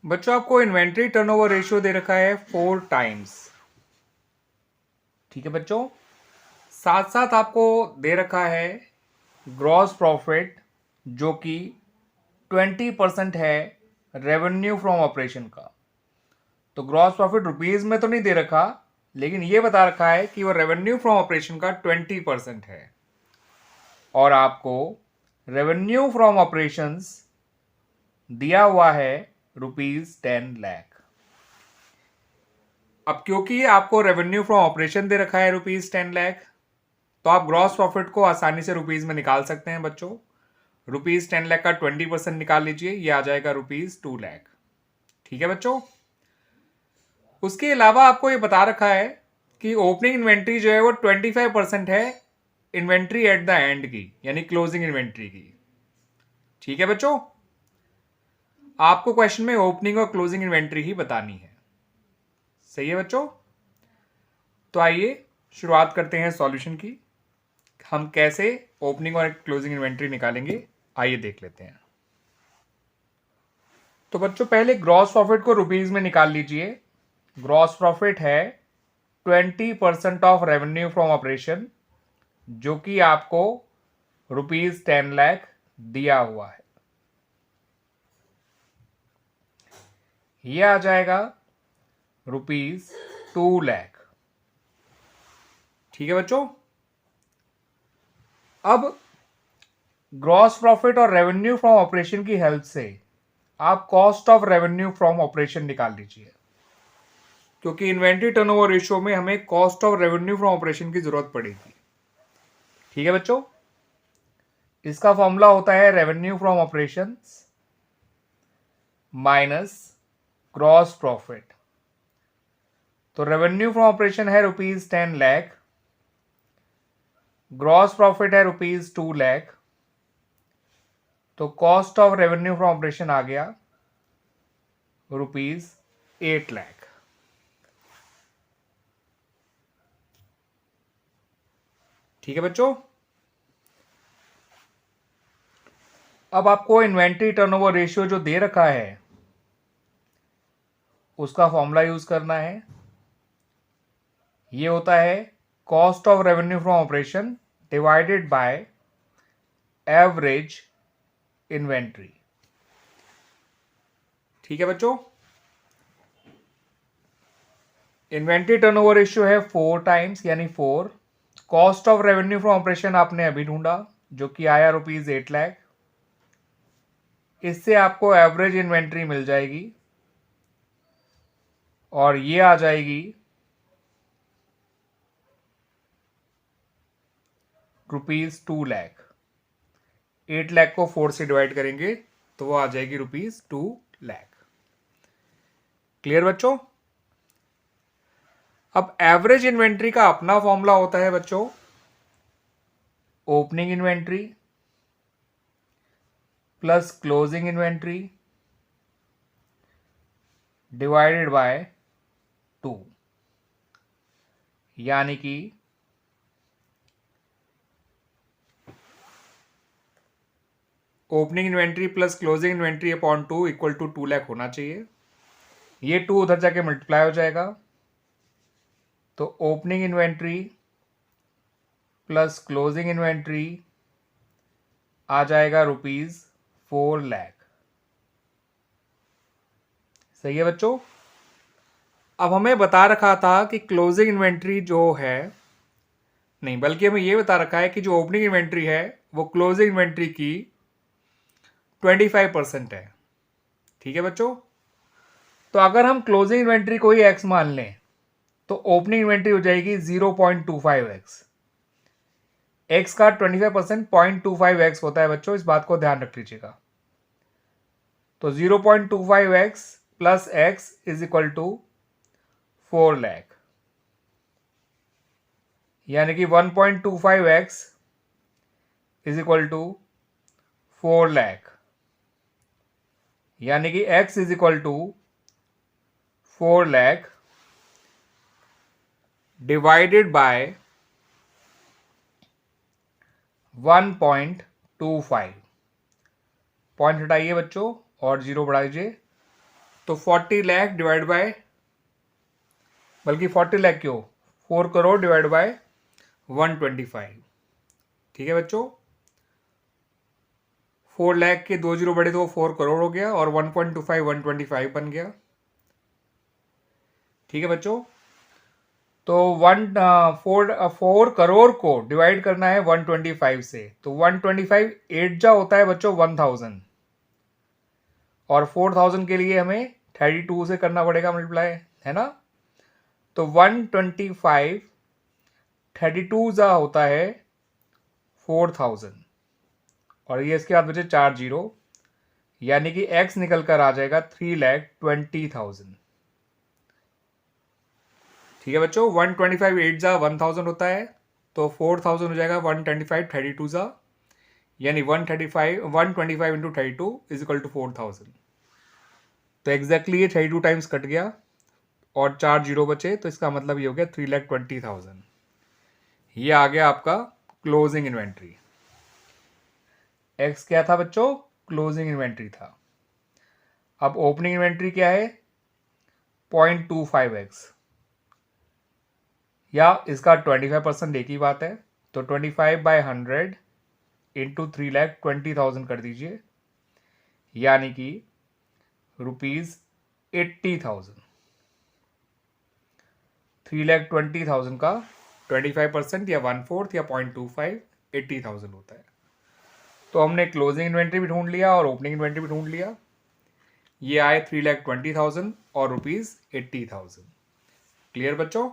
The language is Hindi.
बच्चों आपको इन्वेंट्री टर्नओवर रेशियो दे रखा है 4 टाइम्स। ठीक है बच्चों, साथ साथ आपको दे रखा है ग्रॉस प्रॉफिट जो कि 20% है रेवेन्यू फ्रॉम ऑपरेशन का। तो ग्रॉस प्रॉफिट रुपीज में तो नहीं दे रखा, लेकिन ये बता रखा है कि वो रेवेन्यू फ्रॉम ऑपरेशन का 20% है और आपको रेवेन्यू फ्रॉम ऑपरेशंस दिया हुआ है ₹10 लाख। अब क्योंकि आपको रेवेन्यू फ्रॉम ऑपरेशन दे रखा है ₹10 लाख, तो आप ग्रॉस प्रॉफिट को आसानी से रुपीज में निकाल सकते हैं बच्चों। ₹10 लाख का 20% निकाल लीजिए, ये आ जाएगा ₹2 लाख। ठीक है बच्चों, उसके अलावा आपको ये बता रखा है कि ओपनिंग इन्वेंट्री जो है वो 25% है इन्वेंट्री एट द एंड की, यानी क्लोजिंग इन्वेंट्री की। ठीक है बच्चों, आपको क्वेश्चन में ओपनिंग और क्लोजिंग इन्वेंट्री ही बतानी है। सही है बच्चों, तो आइए शुरुआत करते हैं सॉल्यूशन की। हम कैसे ओपनिंग और क्लोजिंग इन्वेंट्री निकालेंगे, आइए देख लेते हैं। तो बच्चों पहले ग्रॉस प्रॉफिट को रुपीज में निकाल लीजिए। ग्रॉस प्रॉफिट है 20% ऑफ रेवेन्यू फ्रॉम ऑपरेशन, जो कि आपको ₹10 लाख दिया हुआ है। यह आ जाएगा ₹2 लाख। ठीक है बच्चों, अब ग्रॉस प्रॉफिट और रेवेन्यू फ्रॉम ऑपरेशन की हेल्प से आप cost of revenue from operation निकाल लीजिए, क्योंकि इन्वेंट्री टर्नओवर रेशियो में हमें cost of revenue from operation की जरूरत पड़ेगी। ठीक है बच्चों, इसका फॉर्मूला होता है revenue from operations minus gross profit. तो रेवेन्यू फ्रॉम ऑपरेशन है ₹10 लाख, ग्रॉस प्रॉफिट है ₹2 लाख, तो cost of revenue from operation आ गया ₹8 लाख। ठीक है बच्चों, अब आपको इन्वेंट्री टर्नओवर रेशियो जो दे रखा है उसका फॉर्मूला यूज करना है। ये होता है cost of revenue from operation divided by average inventory. ठीक है बच्चों, इन्वेंट्री टर्नओवर रेशियो है 4 टाइम्स यानी 4। Cost of revenue from operation आपने अभी ढूंढा जो कि आया ₹8 लाख। इससे आपको एवरेज इन्वेंट्री मिल जाएगी और ये आ जाएगी ₹2 लाख। 8 लाख को 4 से डिवाइड करेंगे तो वो आ जाएगी ₹2 लाख। क्लियर बच्चों, अब एवरेज इन्वेंट्री का अपना फॉर्मूला होता है बच्चों opening inventory plus closing inventory divided by 2, यानी कि opening inventory plus closing inventory upon 2 equal to 2 lakh होना चाहिए। ये 2 उधर जाके मल्टीप्लाई हो जाएगा, तो opening inventory plus closing inventory आ जाएगा ₹4 लाख। सही है बच्चों, अब हमें बता रखा था कि क्लोजिंग इन्वेंट्री जो है, नहीं बल्कि हमें यह बता रखा है कि जो ओपनिंग इन्वेंट्री है वो क्लोजिंग इन्वेंट्री की 25% है। ठीक है बच्चों, तो अगर हम क्लोजिंग इन्वेंट्री को ही एक्स मान लें तो ओपनिंग इन्वेंट्री हो जाएगी 0.25x। एक्स का 25% 0.25x होता है बच्चों, इस बात को ध्यान रख लीजिएगा। तो 0.25x plus x is equal to 4 lakh, यानी कि 1.25x is equal to 4 lakh, यानी कि x is equal to 4 lakh divided by 1.25। Point हटाइए बच्चों और 0 बढ़ा दीजिए, तो 40 लाख डिवाइड बाय, बल्कि 40 लाख क्यों, 4 करोड़ डिवाइड बाय 125। ठीक है बच्चों, 4 लाख के 2 जीरो बढ़े तो 4 करोड़ हो गया और 1.25 125 बन गया। ठीक है बच्चों, तो 4 करोड़ को डिवाइड करना है 125 से, तो 125 8 जा होता है बच्चों 1000, और 4000 के लिए हमें 32 से करना पड़ेगा मल्टीप्लाई, है ना। तो 125 32 जा होता है 4000, और ये इसके बाद बचे 4 जीरो, यानी कि x निकल कर आ जाएगा 3,20,000। ठीक है बच्चों, 125 8 जा 1000 होता है, तो 4000 हो जाएगा 125 32 जा, यानी 125 इंटू 32 इज इक्वल टू 4000। तो एग्जैक्टली ये 32 टाइम्स कट गया और 4 जीरो बचे, तो इसका मतलब ये हो गया 3,20,000। ये आ गया आपका क्लोजिंग इन्वेंट्री। एक्स क्या था बच्चों, क्लोजिंग इन्वेंट्री था। अब ओपनिंग इन्वेंट्री क्या है, 0.25x, या इसका 25% एक ही बात है, तो 25/100 इंटू 3,20,000 कर दीजिए, यानी कि ₹80,000। 3,20,000 का 25% या 1/4 या 0.25 80,000 होता है। तो हमने क्लोजिंग इन्वेंट्री भी ढूंढ लिया और ओपनिंग इन्वेंट्री भी ढूंढ लिया। ये आए 3,20,000 और ₹80,000। क्लियर बच्चों।